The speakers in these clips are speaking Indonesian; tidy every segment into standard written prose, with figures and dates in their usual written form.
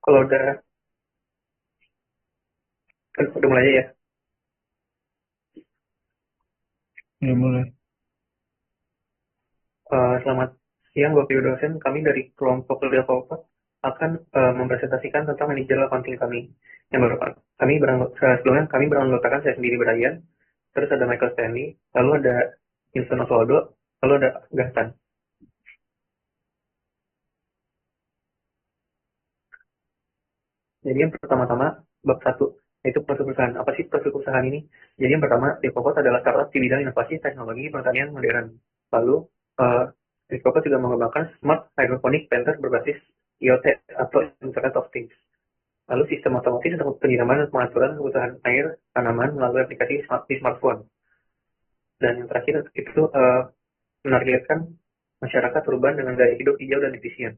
Kalau udah mulai ya. Ya mulai. Selamat siang Bapak Ibu dosen. Kami dari kelompok Developer akan mempresentasikan tentang manajer accounting kami. Yang berapa? Sebelumnya kami beranggotakan saya sendiri Brian, terus ada Michael Stanley, lalu ada Winston Oswaldo, lalu ada Gaston. Jadi yang pertama-tama bab satu yaitu profil perusahaan. Apa sih profil perusahaan ini? Jadi yang pertama, Developer adalah startup di bidang inovasi teknologi pertanian modern. Lalu uh, Developer juga mengembangkan smart hydroponic planter berbasis IoT atau Internet of Things. Lalu sistem otomatis untuk penyiraman dan pengaturan kebutuhan air tanaman melalui aplikasi di smartphone. Dan yang terakhir itu menargetkan masyarakat urban dengan gaya hidup hijau dan efisien.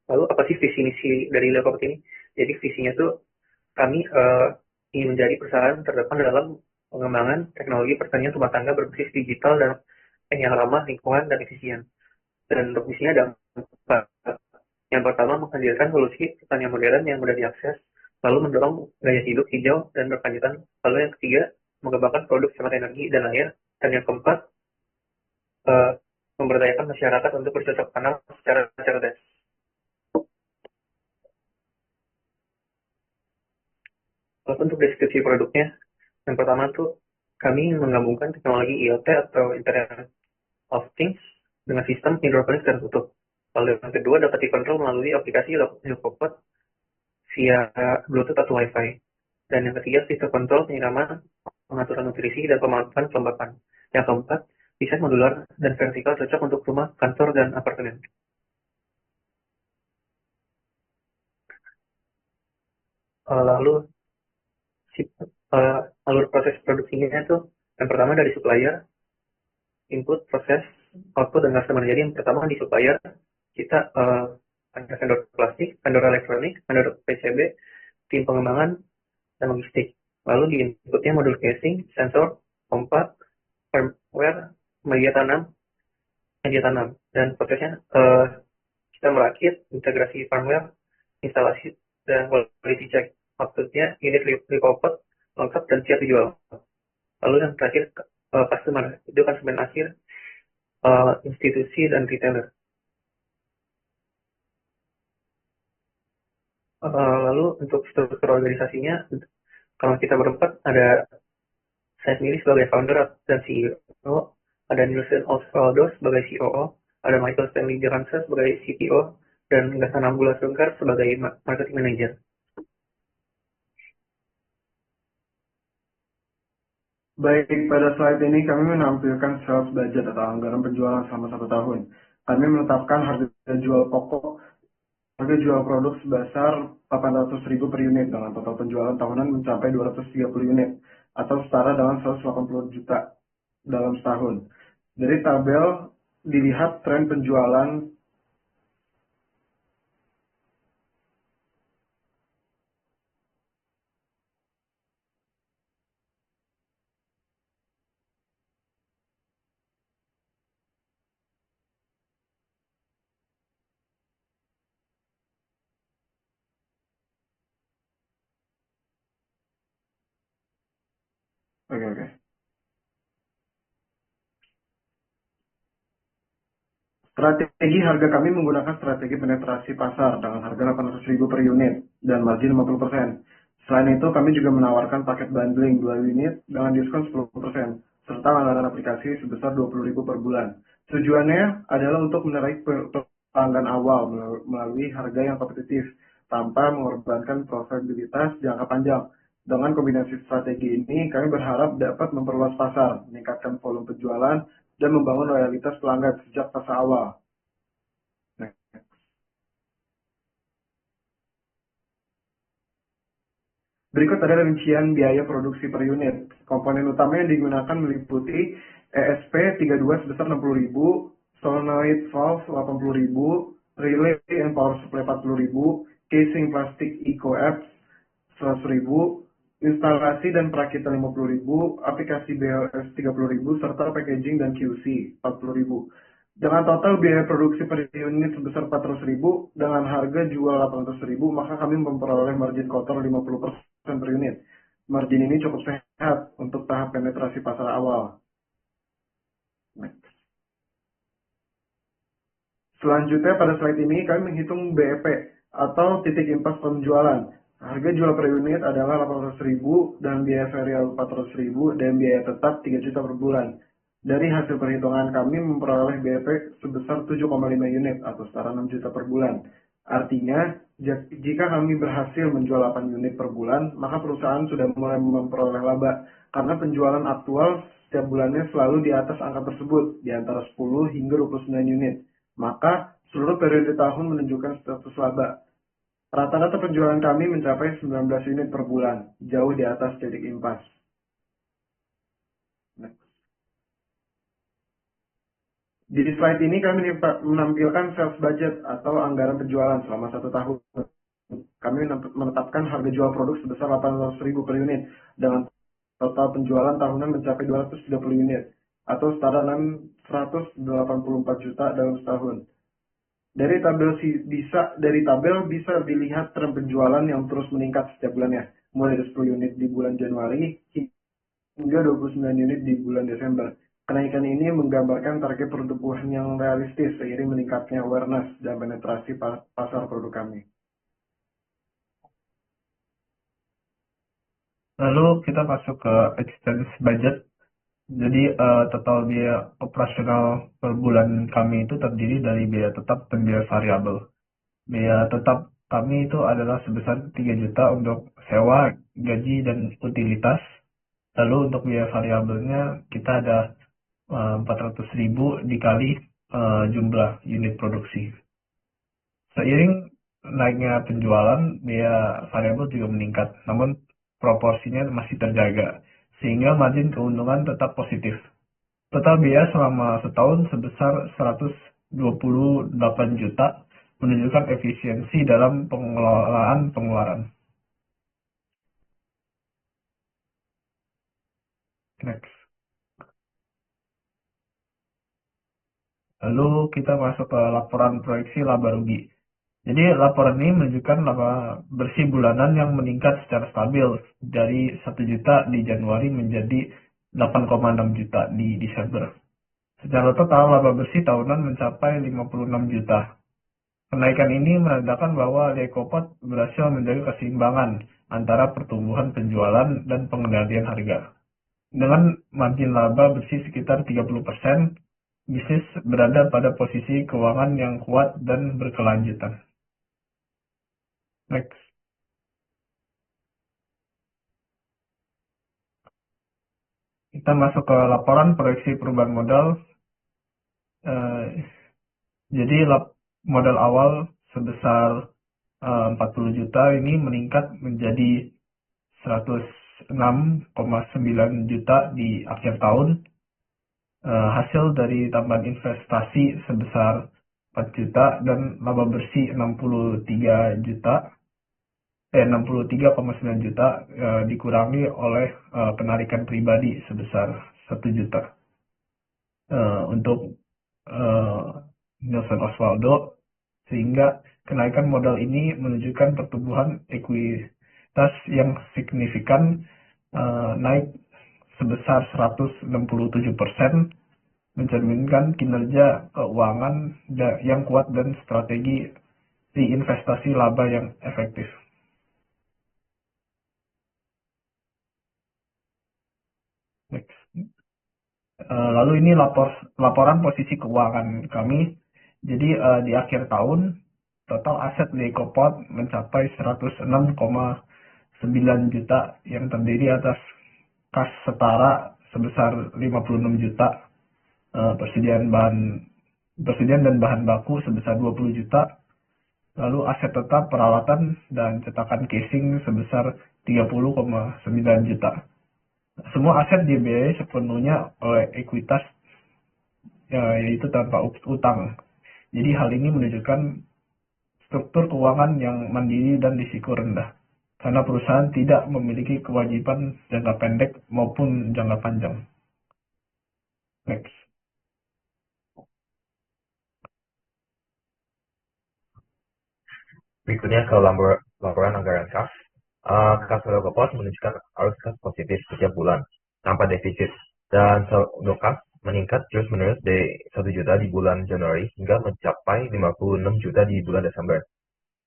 Lalu apa sih visi misi dari Leopard ini? Jadi visinya tuh kami ingin menjadi perusahaan terdepan dalam pengembangan teknologi pertanian rumah tangga berbasis digital dan yang ramah lingkungan dan efisien. Dan untuk misinya ada empat. Yang pertama, menghadirkan solusi pertanian modern yang mudah diakses, lalu mendorong gaya hidup hijau dan berkelanjutan. Lalu yang ketiga, mengembangkan produk hemat energi dan air. Dan yang keempat, eh, memberdayakan masyarakat untuk bercocok tanam secara cerdas. Lalu untuk deskripsi produknya, yang pertama tuh kami menggabungkan teknologi IoT atau Internet of Things dengan sistem hidroponik tertutup. Lalu yang kedua dapat dikontrol melalui aplikasi Locopod via Bluetooth atau Wi-Fi. Dan yang ketiga, sistem kontrol penyiraman, pengaturan nutrisi, dan pemanfaatan kelembapan. Yang keempat, desain modular dan vertikal cocok untuk rumah, kantor, dan apartemen. Lalu, alur proses produksinya itu, yang pertama dari supplier, input, proses, output, dan customer. Jadi yang pertama di supplier, kita ada vendor plastik, vendor elektronik, vendor PCB, tim pengembangan, dan logistik. Lalu di inputnya modul casing, sensor, pompa, firmware, media tanam. Dan prosesnya kita merakit, integrasi firmware, instalasi, dan quality check. Maksudnya unit recovered, lengkap, dan siap dijual. Lalu yang terakhir, customer. Itu konsumen akhir, institusi, dan retailer. Lalu untuk struktur organisasinya, kalau kita berempat, ada saya sendiri sebagai founder dan CEO, ada Nielsen Osvaldo sebagai COO, ada Michael Stanley Johansson sebagai CTO, dan Gassana Ambula Sungkar sebagai marketing manager. Baik, pada slide ini kami menampilkan sales budget atau anggaran penjualan selama 1 tahun. Kami menetapkan harga jual pokok, harga jual produk sebesar 800.000 per unit dengan total penjualan tahunan mencapai 230 unit atau setara dengan 180 juta dalam setahun. Dari tabel dilihat tren penjualan. Oke, oke. Strategi harga kami menggunakan strategi penetrasi pasar dengan harga 800.000 per unit dan margin 50%. Selain itu, kami juga menawarkan paket bundling 2 unit dengan diskon 10%, serta langganan aplikasi sebesar 20.000 per bulan. Tujuannya adalah untuk menarik pelanggan awal melalui harga yang kompetitif, tanpa mengorbankan profitabilitas jangka panjang. Dengan kombinasi strategi ini, kami berharap dapat memperluas pasar, meningkatkan volume penjualan, dan membangun loyalitas pelanggan sejak fase awal. Nah, berikut adalah rincian biaya produksi per unit. Komponen utama yang digunakan meliputi ESP32 sebesar 60.000, solenoid valve 80.000, relay and power supply 40.000, casing plastik EcoApps 100.000, instalasi dan perakitan 50.000, aplikasi BLS 30.000, serta packaging dan QC 40.000. Dengan total biaya produksi per unit sebesar 400.000 dengan harga jual 800.000, maka kami memperoleh margin kotor 50% per unit. Margin ini cukup sehat untuk tahap penetrasi pasar awal. Selanjutnya pada slide ini kami menghitung BEP atau titik impas penjualan. Harga jual per unit adalah 800.000 dan biaya variabel 400.000 dan biaya tetap 3 juta per bulan. Dari hasil perhitungan kami memperoleh BEP sebesar 7,5 unit atau setara 6 juta per bulan. Artinya, jika kami berhasil menjual 8 unit per bulan, maka perusahaan sudah mulai memperoleh laba karena penjualan aktual setiap bulannya selalu di atas angka tersebut, di antara 10 hingga 29 unit. Maka, seluruh periode tahun menunjukkan status laba. Rata-rata penjualan kami mencapai 19 unit per bulan, jauh di atas titik impas. Di slide ini kami menampilkan sales budget atau anggaran penjualan selama 1 tahun. Kami menetapkan harga jual produk sebesar 800.000 per unit dengan total penjualan tahunan mencapai 230 unit atau setara 184 juta dalam setahun. Dari tabel bisa dilihat tren penjualan yang terus meningkat setiap bulannya, mulai dari 10 unit di bulan Januari hingga 29 unit di bulan Desember. Kenaikan ini menggambarkan target pertumbuhan yang realistis seiring meningkatnya awareness dan penetrasi pasar produk kami. Lalu kita masuk ke expense budget. Jadi total biaya operasional per bulan kami itu terdiri dari biaya tetap dan biaya variabel. Biaya tetap kami itu adalah sebesar 3 juta untuk sewa, gaji, dan utilitas. Lalu untuk biaya variabelnya kita ada 400.000 dikali jumlah unit produksi. Seiring naiknya penjualan, biaya variabel juga meningkat, namun proporsinya masih terjaga, sehingga margin keuntungan tetap positif. Total biaya selama setahun sebesar 128 juta, menunjukkan efisiensi dalam pengelolaan pengeluaran. Next. Lalu kita masuk ke laporan proyeksi laba rugi. Jadi laporan ini menunjukkan laba bersih bulanan yang meningkat secara stabil dari 1 juta di Januari menjadi 8,6 juta di Desember. Secara total laba bersih tahunan mencapai 56 juta. Kenaikan ini menandakan bahwa Lekopot berhasil menjaga keseimbangan antara pertumbuhan penjualan dan pengendalian harga. Dengan margin laba bersih sekitar 30%, bisnis berada pada posisi keuangan yang kuat dan berkelanjutan. Next. Kita masuk ke laporan proyeksi perubahan modal. Jadi modal awal sebesar 40 juta ini meningkat menjadi 106,9 juta di akhir tahun. Hasil dari tambahan investasi sebesar 4 juta dan laba bersih 63,9 juta dikurangi oleh penarikan pribadi sebesar 1 juta. Untuk Nelson Osvaldo, sehingga kenaikan modal ini menunjukkan pertumbuhan ekuitas yang signifikan, naik sebesar 167%, mencerminkan kinerja keuangan yang kuat dan strategi investasi laba yang efektif. Next. Lalu ini laporan posisi keuangan kami. Jadi di akhir tahun total aset Lekopot mencapai 106,9 juta yang terdiri atas kas setara sebesar 56 juta, persediaan dan bahan baku sebesar 20 juta, lalu aset tetap peralatan dan cetakan casing sebesar 30,9 juta. Semua aset dibiayai sepenuhnya oleh ekuitas, yaitu tanpa utang. Jadi hal ini menunjukkan struktur keuangan yang mandiri dan risiko rendah, karena perusahaan tidak memiliki kewajiban jangka pendek maupun jangka panjang. Next. Berikutnya ke laporan anggaran kas. Kas Sodako Pos menunjukkan arus kas positif setiap bulan tanpa defisit, dan saldo kas meningkat terus-menerus dari 1 juta di bulan Januari hingga mencapai 56 juta di bulan Desember.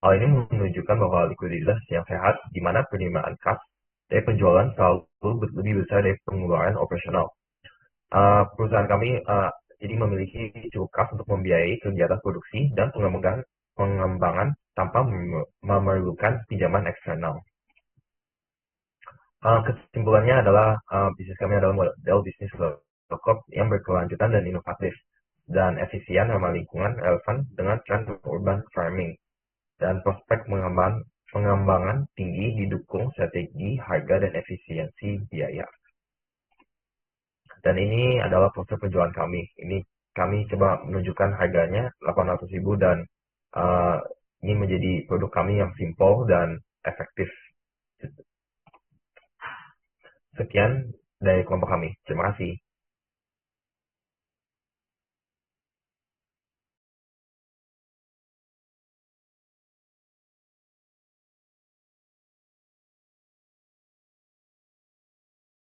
Hal ini menunjukkan bahwa likuiditas yang sehat, di mana penerimaan kas dari penjualan selalu lebih besar dari pengeluaran operasional. Perusahaan kami jadi memiliki cukup kas untuk membiayai kegiatan produksi dan pengembangan tanpa memerlukan pinjaman eksternal. Kesimpulannya adalah bisnis kami adalah model bisnis lokal yang berkelanjutan dan inovatif, dan efisien, ramah lingkungan, relevan dengan tren urban farming, dan prospek pengembangan tinggi didukung strategi harga dan efisiensi biaya. Dan ini adalah poster penjualan kami. Ini kami coba menunjukkan harganya 800.000, dan ini menjadi produk kami yang simple dan efektif. Sekian dari kelompok kami. Terima kasih.